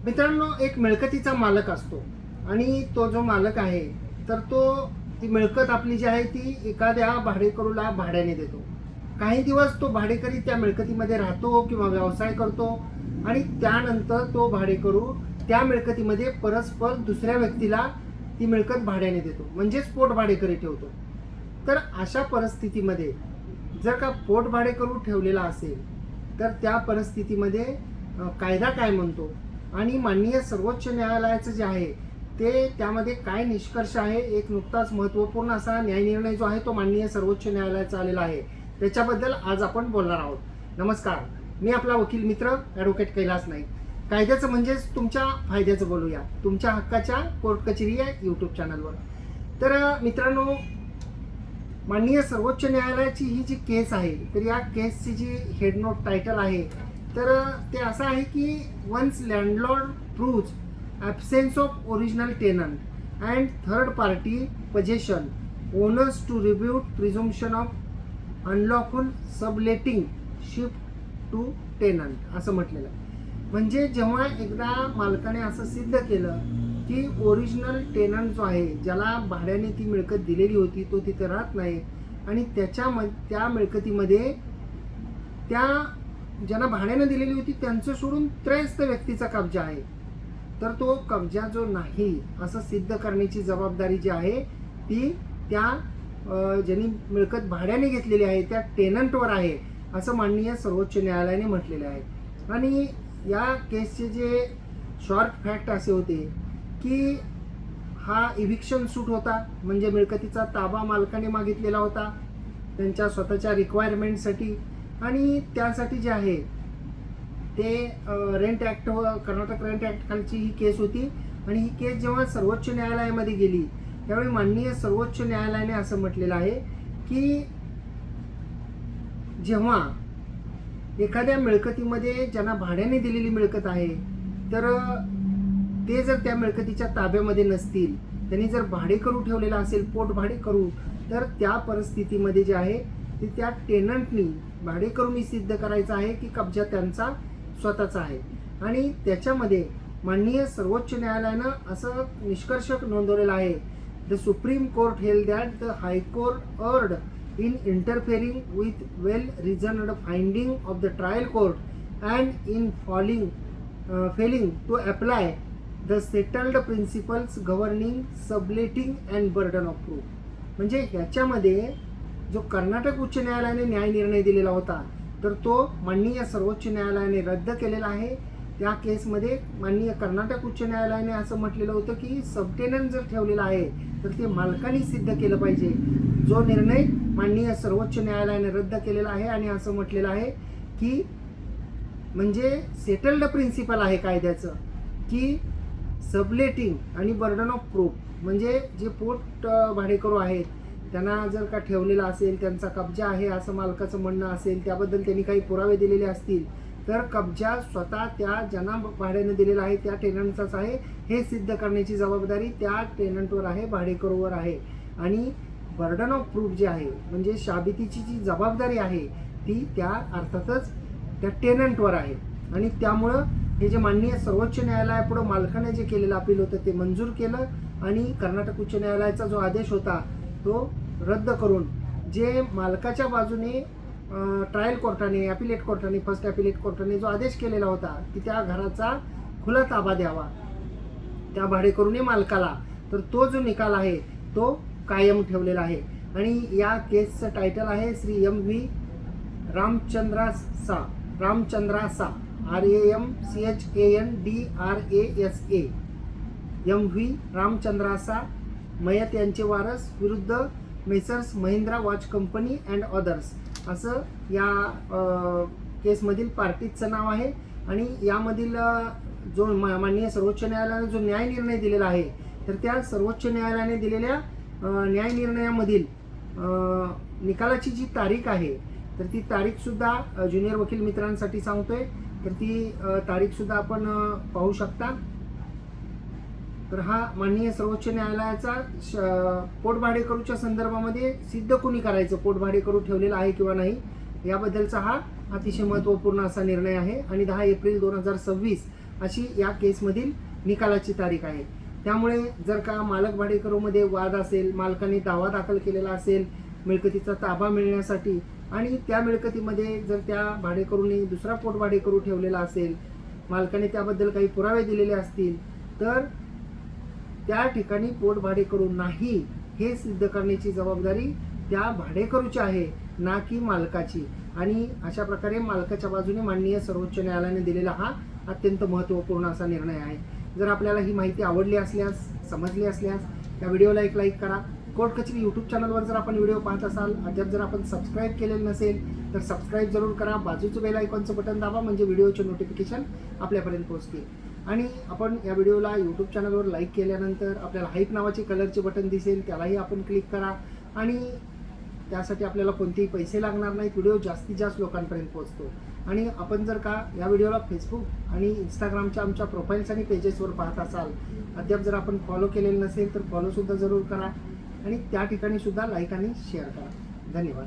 मित्रांनो, एक मिळकतीचा मालक असतो आणि तो जो मालक आहे तर तो ती मिळकत आपली जी आहे ती एखाद्या भाडेकरूला भाड्याने देतो. काही दिवस तो भाडेकरी त्या मिळकतीमध्ये राहतो किंवा व्यवसाय करतो आणि त्यानंतर तो भाडेकरू त्या मिळकतीमध्ये परस्पर दुसऱ्या व्यक्तीला ती मिळकत भाड्याने देतो, म्हणजेच पोट भाडेकरी ठेवतो. तर अशा परिस्थितीमध्ये जर का पोट भाडेकरू ठेवलेला असेल तर त्या परिस्थितीमध्ये कायदा काय म्हणतो आणि माननीय सर्वोच्च न्यायालयाचं जे आहे ते त्यामध्ये काय निष्कर्ष आहे, एक नुकताच महत्त्वपूर्ण असा न्यायनिर्णय जो आहे तो माननीय सर्वोच्च न्यायालयाचा आलेला आहे, त्याच्याबद्दल आज आपण बोलणार आहोत. नमस्कार, मी आपला वकील मित्र ॲडव्होकेट कैलास नाईक. कायद्याचं म्हणजेच तुमच्या फायद्याचं बोलूया, तुमच्या हक्काच्या कोर्ट कचेरी या यूट्यूब चॅनलवर. तर मित्रांनो, माननीय सर्वोच्च न्यायालयाची ही जी केस आहे तर या केसची जी हेडनोट टायटल आहे तर ते असं आहे की once landlord proves absence of original tenant and third party possession owners to rebut presumption of unlawful subletting shift to tenant असं म्हटलेलं आहे. म्हणजे जेव्हा एकदा मालकाने असं सिद्ध केलं की ओरिजिनल टेनंट जो आहे, ज्याला भाड्याने ती मिळकत दिलेली होती, तो तिथे राहत नाही आणि त्या मिळकतीमध्ये त्या ज्यांना भाड्याने दिलेली होती त्यांचं सोडून त्रयस्थ व्यक्तीचा कब्जा आहे, तर तो कब्जा जो नाही असं सिद्ध करण्याची जबाबदारी जी आहे ती त्या ज्यांनी मिळकत भाड्याने घेतलेली आहे त्या टेनंटवर आहे असं माननीय सर्वोच्च न्यायालयाने म्हटलेले आहे. आणि या केसचे जे शॉर्ट फॅक्ट असे होते की हा इव्हिक्शन सूट होता, म्हणजे मिळकतीचा ताबा मालकाने मागितलेला होता त्यांच्या स्वतःच्या रिक्वायरमेंटसाठी आणि त्यासाठी जे आहे ते rent act, Karnataka rent act खालची ही केस होती. आणि ही केस जेव्हा सर्वोच्च न्यायालयामध्ये गेली त्यावेळी माननीय सर्वोच्च न्यायालयाने असं म्हटलेलं आहे की जेव्हा एखाद्या मिळकतीमध्ये ज्यांना भाड्याने दिलेली मिळकत आहे तर ते जर त्या मिळकतीच्या ताब्यामध्ये नसतील, त्यांनी जर भाडेकरू ठेवलेला असेल, पोट भाडेकरू, तर त्या परिस्थितीमध्ये जे आहे ते त्या टेनंटनी, भाडेकरूंनी सिद्ध करायचं आहे की कब्जा त्यांचा स्वतःचा आहे. आणि त्याच्यामध्ये माननीय सर्वोच्च न्यायालयानं असं निष्कर्ष नोंदवलेला आहे, the supreme court held that the high court earned in interfering with well-reasoned finding of the trial court and in failing to apply the settled principles governing subletting and burden of proof. म्हणजे ह्याच्यामध्ये जो कर्नाटक उच्च न्यायालयाने न्याय निर्णय दिलेला होता तर तो माननीय सर्वोच्च न्यायालयाने रद्द केलेला आहे. त्या केसमध्ये माननीय कर्नाटक उच्च न्यायालयाने असं म्हटलेलं होतं की सबटेनंट जर ठेवलेला आहे तर ते मालकाने सिद्ध केलं पाहिजे, जो निर्णय माननीय सर्वोच्च न्यायालयाने रद्द केलेला आहे. आणि असं म्हटलेलं आहे की म्हणजे सेटल्ड प्रिन्सिपल आहे कायद्याचं की सबलेटिंग आणि बर्डन ऑफ प्रूफ, म्हणजे जे पोट भाडेकरू आहेत त्यांना जर का ठेवलेला असेल, त्यांचा कब्जा आहे असं मालकाचं म्हणणं असेल, त्याबद्दल त्यांनी काही पुरावे दिलेले असतील तर कब्जा स्वतः त्या ज्यांना भाड्याने दिलेला आहे त्या टेनंटचाच आहे हे सिद्ध करण्याची जबाबदारी त्या टेनंटवर आहे, भाडेकरूवर आहे. आणि बर्डन ऑफ प्रूफ जे आहे म्हणजे शाबितीची जी जबाबदारी आहे ती त्या अर्थातच त्या टेनंटवर आहे. आणि त्यामुळं हे जे माननीय सर्वोच्च न्यायालयापुढं मालकाने जे केलेलं अपील होतं ते मंजूर केलं आणि कर्नाटक उच्च न्यायालयाचा जो आदेश होता तो रद्द करून जे मालकाच्या बाजूने ट्रायल कोर्टाने, ॲपिलेट कोर्टाने, फर्स्ट ॲपिलेट कोर्टाने जो आदेश केलेला होता की त्या घराचा खुला ताबा द्यावा त्या भाडेकरूने मालकाला, तर तो जो निकाल आहे तो कायम ठेवलेला आहे. आणि या केसचं टायटल आहे Shri M V Ramchandrasa RAMCHANDRASA M V Ramchandrasa मयत यांचे वारस विरुद्ध messrs Mahindra watch company and others असं या केसमधील पार्टीचं नाव आहे. आणि यामधील जो माननीय सर्वोच्च न्यायालयाने जो न्याय निर्णय दिलेला आहे तर त्या सर्वोच्च न्यायालयाने दिलेल्या न्याय निर्णयामधील निकालाची जी तारीख आहे तर ती तारीखसुद्धा ज्युनियर वकील मित्रांसाठी सांगतोय, तर ती तारीखसुद्धा आपण पाहू शकता. तर हा माननीय सर्वोच्च न्यायालयाचा पोट भाडेकरूच्या संदर्भामध्ये सिद्ध कोणी करायचं, पोट भाडेकरू ठेवलेला आहे किंवा नाही याबद्दलचा हा अतिशय महत्त्वपूर्ण असा निर्णय आहे. आणि 10 एप्रिल 2026 अशी या केसमधील निकालाची तारीख आहे. त्यामुळे जर का मालक भाडेकरूमध्ये वाद असेल, मालकाने दावा दाखल केलेला असेल मिळकतीचा ताबा मिळण्यासाठी आणि त्या मिळकतीमध्ये जर त्या भाडेकरूने दुसरा पोट भाडेकरू ठेवलेला असेल, मालकाने त्याबद्दल काही पुरावे दिलेले असतील, तर त्या ठिकाणी पोट भाडेकरू नाही हे सिद्ध करण्याची जबाबदारी त्या भाडेकरूची आहे, ना की मालकाची. आणि अशा प्रकारे मालकाच्या बाजूने माननीय सर्वोच्च न्यायालयाने दिलेला हा अत्यंत महत्त्वपूर्ण असा निर्णय आहे. जर आपल्याला ही माहिती आवडली असल्यास, समजली असल्यास या व्हिडिओला एक लाईक करा. कोर्ट कचेरी यूट्यूब चॅनलवर जर आपण व्हिडिओ पाहत असाल, अद्याप जर आपण सबस्क्राईब केलेलं नसेल तर सबस्क्राईब जरूर करा. बाजूचं बेल आयकॉनचं बटन दाबा म्हणजे व्हिडिओचे नोटिफिकेशन आपल्यापर्यंत पोहोचतील. आणि आपण या व्हिडिओला यूट्यूब चॅनलवर लाईक केल्यानंतर आपल्याला हाईप नावाचे कलरचे बटन दिसेल, त्यालाही आपण क्लिक करा. आणि त्यासाठी आपल्याला कोणतेही पैसे लागणार नाहीत. व्हिडिओ जास्तीत जास्त लोकांपर्यंत पोहोचतो. आणि आपण जर का या व्हिडिओला फेसबुक आणि इंस्टाग्रामच्या आमच्या प्रोफाईल्स आणि पेजेसवर पाहत असाल, अद्याप जर आपण फॉलो केलेलं नसेल तर फॉलोसुद्धा जरूर करा आणि त्या ठिकाणी सुद्धा लाईक आणि शेअर करा. धन्यवाद.